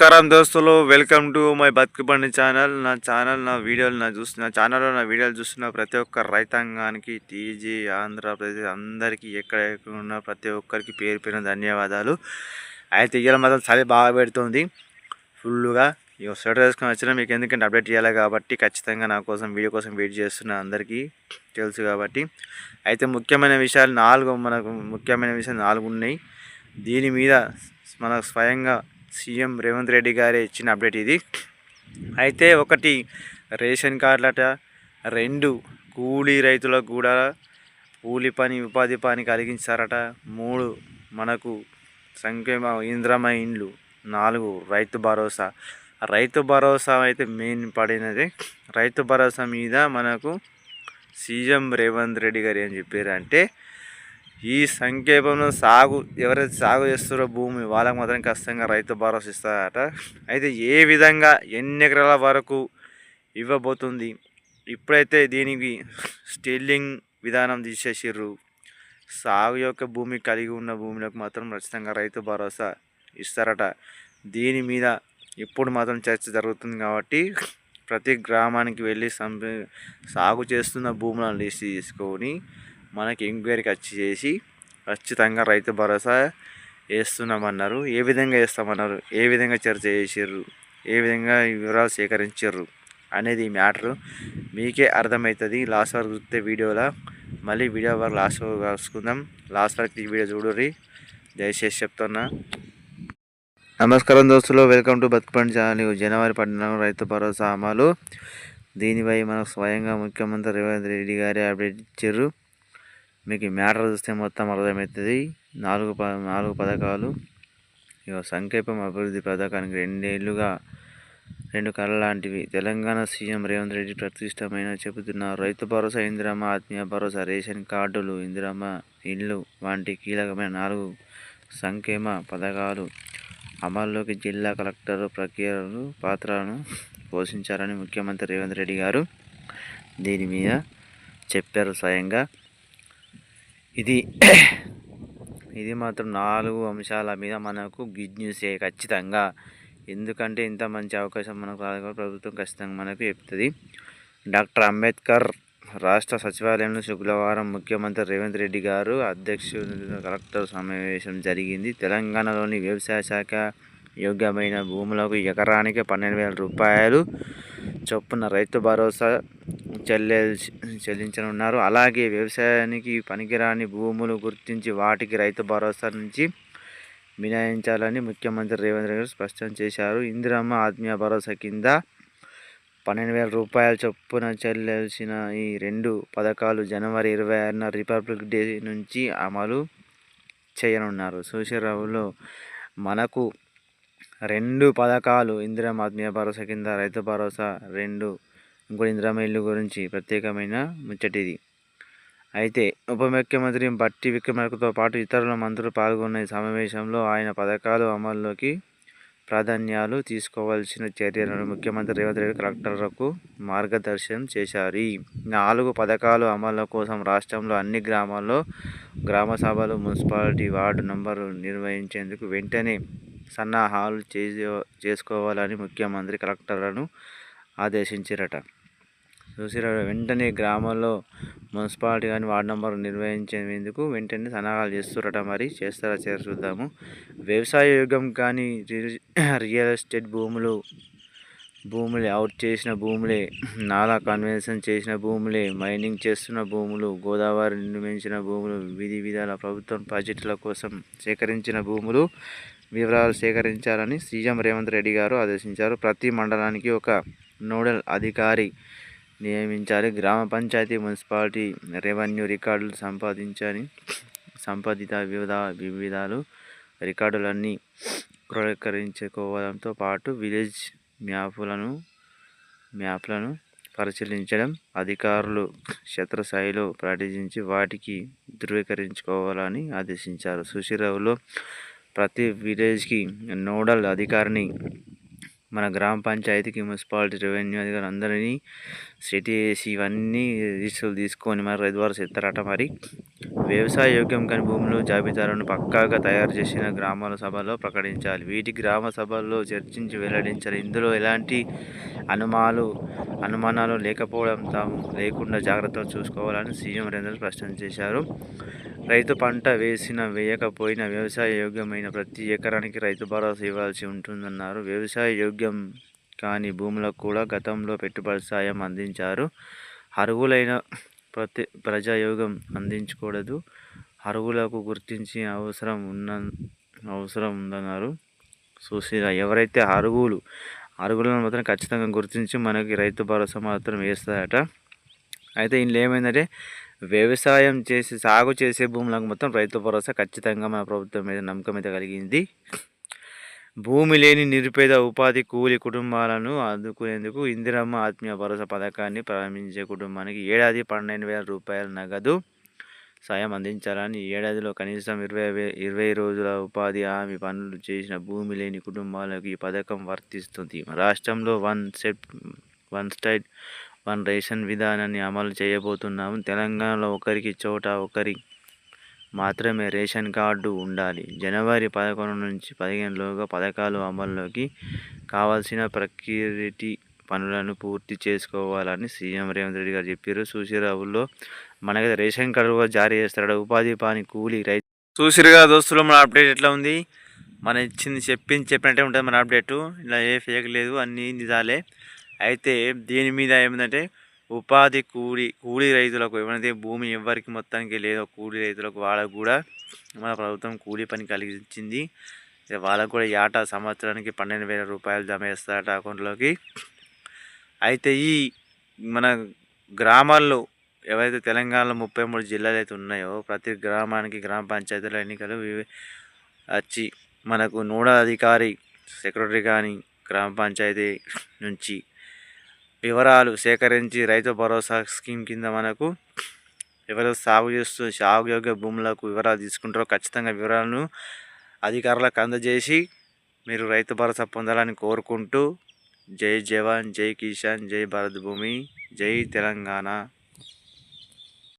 నమస్కారం దోస్తులు, welcome to my బతుకు బండి ఛానల్. నా ఛానల్లో నా వీడియోలు చూస్తున్న ప్రతి ఒక్క రైతాంగానికి, టీజీ ఆంధ్రప్రదేశ్ అందరికీ ఎక్కడ ఉన్న ప్రతి ఒక్కరికి పేరు పేరున ధన్యవాదాలు. అయితే ఇవాళ మాత్రం చలి బాగా పెడుతుంది ఫుల్గా. ఇక స్వెటర్ వేసుకొని వచ్చినా మీకు ఎందుకంటే అప్డేట్ చేయాలి కాబట్టి ఖచ్చితంగా నా కోసం వీడియో కోసం వెయిట్ చేస్తున్న అందరికీ తెలుసు కాబట్టి. అయితే ముఖ్యమైన విషయాలు నాలుగు ఉన్నాయి. దీని మీద మనకు స్వయంగా సీఎం రేవంత్ రెడ్డి గారే ఇచ్చిన అప్డేట్ ఇది. అయితే ఒకటి, రేషన్ కార్డులట. 2, కూలీ రైతులకు కూడా కూలి పని ఉపాధి పని కలిగించారట. 3, మనకు సంక్షేమ ఇంద్రమ ఇండ్లు. 4, రైతు భరోసా అయితే మెయిన్ పడినది. రైతు భరోసా మీద మనకు సీఎం రేవంత్ రెడ్డి గారు ఏం చెప్పారంటే, ఈ సంక్షేమంలో ఎవరైతే సాగు చేస్తారో భూమి వాళ్ళకి మాత్రం ఖచ్చితంగా రైతు భరోసా ఇస్తారట. అయితే ఏ విధంగా ఎన్ని ఎకరాల వరకు ఇవ్వబోతుంది, ఇప్పుడైతే దీనికి స్టిల్లింగ్ విధానం తీసేసిర్రు. సాగు యొక్క భూమి కలిగి ఉన్న భూములకు మాత్రం ఖచ్చితంగా రైతు భరోసా ఇస్తారట. దీని మీద ఇప్పుడు మాత్రం చర్చ జరుగుతుంది కాబట్టి ప్రతి గ్రామానికి వెళ్ళి సాగు చేస్తున్న భూములను లిస్ట్ తీసుకొని మనకి ఎంక్వైరీకి చేసి ఖచ్చితంగా రైతు భరోసా వేస్తున్నామన్నారు. ఏ విధంగా వేస్తామన్నారు, ఏ విధంగా చర్చ చేసిర్రు, ఏ విధంగా వివరాలు సేకరించారు అనేది మ్యాటరు మీకే అర్థమవుతుంది. లాస్ట్ వరకు చూస్తే వీడియోలో. మళ్ళీ వీడియో వరకు లాస్ట్ వరకు కలుసుకుందాం. లాస్ట్ వరకు ఈ వీడియో చూడరి దయచేసి చెప్తున్నా. నమస్కారం దోస్తులు, వెల్కమ్ టు బతుకు బండి ఛానల్. జనవరి 14 రైతు భరోసా అమలు. దీనిపై మనకు స్వయంగా ముఖ్యమంత్రి రేవంత్ రెడ్డి గారే అప్డేట్ ఇచ్చారు. మీకు మ్యాటర్ చూస్తే మొత్తం అర్థమవుతుంది. 4 పథకాలు. ఇక సంక్షేమం అభివృద్ధి పథకానికి 2 ఏళ్ళుగా 2 కళ లాంటివి. తెలంగాణ సీఎం రేవంత్ రెడ్డి ప్రతిష్టమైన చెబుతున్నారు. రైతు భరోసా, ఇందిరమ్మ ఆత్మీయ భరోసా, రేషన్ కార్డులు, ఇందిరమ్మ ఇళ్ళు వంటి కీలకమైన 4 సంక్షేమ పథకాలు అమల్లోకి జిల్లా కలెక్టర్ పాత్రను పోషించారని ముఖ్యమంత్రి రేవంత్ రెడ్డి గారు దీని మీద చెప్పారు స్వయంగా. ఇది మాత్రం 4 అంశాల మీద మనకు గుడ్ న్యూసే ఖచ్చితంగా. ఎందుకంటే ఇంత మంచి అవకాశం మనకు ప్రభుత్వం ఖచ్చితంగా మనకు చెప్తుంది. డాక్టర్ అంబేద్కర్ రాష్ట్ర సచివాలయంలో శుక్రవారం ముఖ్యమంత్రి రేవంత్ రెడ్డి గారు అధ్యక్షుడిగా కలెక్టర్ సమావేశం జరిగింది. తెలంగాణలోని వ్యవసాయ శాఖ యోగ్యమైన భూములకు ఎకరానికి 12,000 రూపాయలు చొప్పున రైతు భరోసా చెల్లించనున్నారు. అలాగే వ్యవసాయానికి పనికిరాని భూములు గుర్తించి వాటికి రైతు భరోసా నుంచి మినహాయించాలని ముఖ్యమంత్రి రేవంత్ రెడ్డి స్పష్టం చేశారు. ఇందిరమ్మ ఆత్మీయ భరోసా కింద 12,000 రూపాయల చొప్పున చెల్లాల్సిన ఈ 2 పథకాలు జనవరి 26న రిపబ్లిక్ డే నుంచి అమలు చేయనున్నారు. సూచనలో మనకు 2 పథకాలు, ఇందిరమ్మ ఆత్మీయ భరోసా కింద రైతు భరోసా 2, ఇంకోటి ఇందిరమ్మ ఇల్లు గురించి ప్రత్యేకమైన ముచ్చటిది. అయితే ఉప ముఖ్యమంత్రి బట్టి విక్రమార్కతో పాటు ఇతరుల మంత్రులు పాల్గొన్న ఈ సమావేశంలో ఆయన పథకాలు అమల్లోకి ప్రాధాన్యాలు తీసుకోవాల్సిన చర్యలను ముఖ్యమంత్రి రేవంత్ రెడ్డి కలెక్టర్లకు మార్గదర్శనం చేశారు. ఈ 4 పథకాలు అమలు కోసం రాష్ట్రంలో అన్ని గ్రామాల్లో గ్రామ సభలు, మున్సిపాలిటీ వార్డు నంబర్లు నిర్వహించేందుకు వెంటనే సన్నాహాలు చేసుకోవాలని ముఖ్యమంత్రి కలెక్టర్లను ఆదేశించారట. వెంటనే గ్రామాల్లో మున్సిపాలిటీ కానీ వార్డు నెంబర్ నిర్వహించేందుకు వెంటనే సన్నాహాలు చేస్తారట. మరి చేస్తారా చూద్దాము. వ్యవసాయ యోగ్యం కానీ రియల్ ఎస్టేట్ భూములు అవుట్ చేసిన భూములే, నాలా కన్వర్షన్ చేసిన భూములే, మైనింగ్ చేస్తున్న భూములు, గోదావరి నిర్మించిన భూములు, విధాల ప్రభుత్వం ప్రాజెక్టుల కోసం సేకరించిన భూములు వివరాలు సేకరించాలని సీఎం రేవంత్ రెడ్డి గారు ఆదేశించారు. ప్రతి మండలానికి ఒక నోడల్ అధికారి నియమించాలి. గ్రామ పంచాయతీ, మున్సిపాలిటీ రెవెన్యూ రికార్డులు సంపాదిత వివిధాలు రికార్డులన్నీ క్రోడీకరించుకోవడంతో పాటు విలేజ్ మ్యాప్లను పరిశీలించడం, అధికారులు క్షేత్రస్థాయిలో పర్యటించి వాటికి ధృవీకరించుకోవాలని ఆదేశించారు. సుశీరావులో ప్రతి విలేజ్కి నోడల్ అధికారిని, మన గ్రామ పంచాయతీకి మున్సిపాలిటీ రెవెన్యూ అధికారులు అందరినీ సెట్ చేసి ఇవన్నీ రిజిస్టర్లు తీసుకొని మరి రైతు భరోసా ఇస్తారట. మరి వ్యవసాయ యోగ్యం కాని భూముల జాబితాలను పక్కాగా తయారు చేసిన గ్రామాల సభలో ప్రకటించాలి. వీటి గ్రామ సభల్లో చర్చించి వెల్లడించాలి. ఇందులో ఎలాంటి అనుమానాలు లేకపోవడం తాము లేకుండా జాగ్రత్తలు చూసుకోవాలని సీఎం రేవంత్ స్పష్టం చేశారు. రైతు పంట వేయకపోయినా వ్యవసాయ యోగ్యమైన ప్రతి ఎకరానికి రైతు భరోసా ఇవ్వాల్సి ఉంటుందన్నారు. వ్యవసాయ యోగ్యం కాని భూములకు కూడా గతంలో పెట్టుబడి సాయం అందించారు. అర్హులైన ప్రజాయోగం అందించకూడదు. అర్హులకు గుర్తించి అవసరం ఉందన్నారు. సుశీల ఎవరైతే అర్హులను మాత్రం ఖచ్చితంగా గుర్తించి మనకి రైతు భరోసా మాత్రం వేస్తారట. అయితే ఇందులో ఏమైందంటే వ్యవసాయం చేసి సాగు చేసే భూములకు మొత్తం రైతు భరోసా ఖచ్చితంగా మన ప్రభుత్వం మీద నమ్మకం అయితే కలిగింది. భూమి లేని నిరుపేద ఉపాధి కూలి కుటుంబాలను ఆదుకునేందుకు ఇందిరమ్మ ఆత్మీయ భరోసా పథకాన్ని ప్రారంభించే కుటుంబానికి ఏడాది 12,000 రూపాయల నగదు సాయం అందించాలని, ఏడాదిలో కనీసం 20 రోజుల ఉపాధి హామీ పనులు చేసిన భూమి లేని కుటుంబాలకు ఈ పథకం వర్తిస్తుంది. రాష్ట్రంలో వన్ స్టేట్ వన్ రేషన్ విధానాన్ని అమలు చేయబోతున్నాము. తెలంగాణలో ఒకరికి మాత్రమే రేషన్ కార్డు ఉండాలి. జనవరి 11 నుంచి 15లోగా పథకాలు అమల్లోకి కావాల్సిన ప్రక్రియ పనులను పూర్తి చేసుకోవాలని సీఎం రేవంత్ రెడ్డి గారు చెప్పారు. చూసిరావుల్లో మనకైతే రేషన్ కార్డు కూడా జారీ చేస్తాడు. ఉపాధి హామీ కూలీ రైతు చూసిరుగా దోస్తులు, మన అప్డేట్ ఎట్లా ఉంది? మన చెప్పినట్టే ఉంటుంది మన అప్డేటు. ఇలా ఏ ఫేక్ లేదు, అన్నీ నిజాలే. అయితే దీని మీద ఏమిటంటే ఉపాధి కూలీ రైతులకు ఏమైతే భూమి ఎవరికి మొత్తానికి లేదో కూలీ రైతులకు వాళ్ళకు కూడా మన ప్రభుత్వం కూలీ పని కలిగించింది. వాళ్ళకు కూడా ఏటా సంవత్సరానికి 12,000 రూపాయలు జమ చేస్తారట అకౌంట్లోకి. అయితే ఈ మన గ్రామాల్లో ఏవైతే తెలంగాణలో 33 జిల్లాలు అయితే ఉన్నాయో ప్రతి గ్రామానికి గ్రామ పంచాయతీల ఎన్నికలు వచ్చి మనకు నోడల్ అధికారి సెక్రటరీ కానీ గ్రామ పంచాయతీ నుంచి వివరాలు సేకరించి రైతు భరోసా స్కీమ్ కింద మనకు ఎవరు సాగు యోగ్య భూములకు వివరాలు తీసుకుంటారో ఖచ్చితంగా వివరాలను అధికారులకు అందజేసి మీరు రైతు భరోసా పొందాలని కోరుకుంటూ జై జవాన్, జై కిసాన్, జై భారత్ భూమి, జై తెలంగాణ.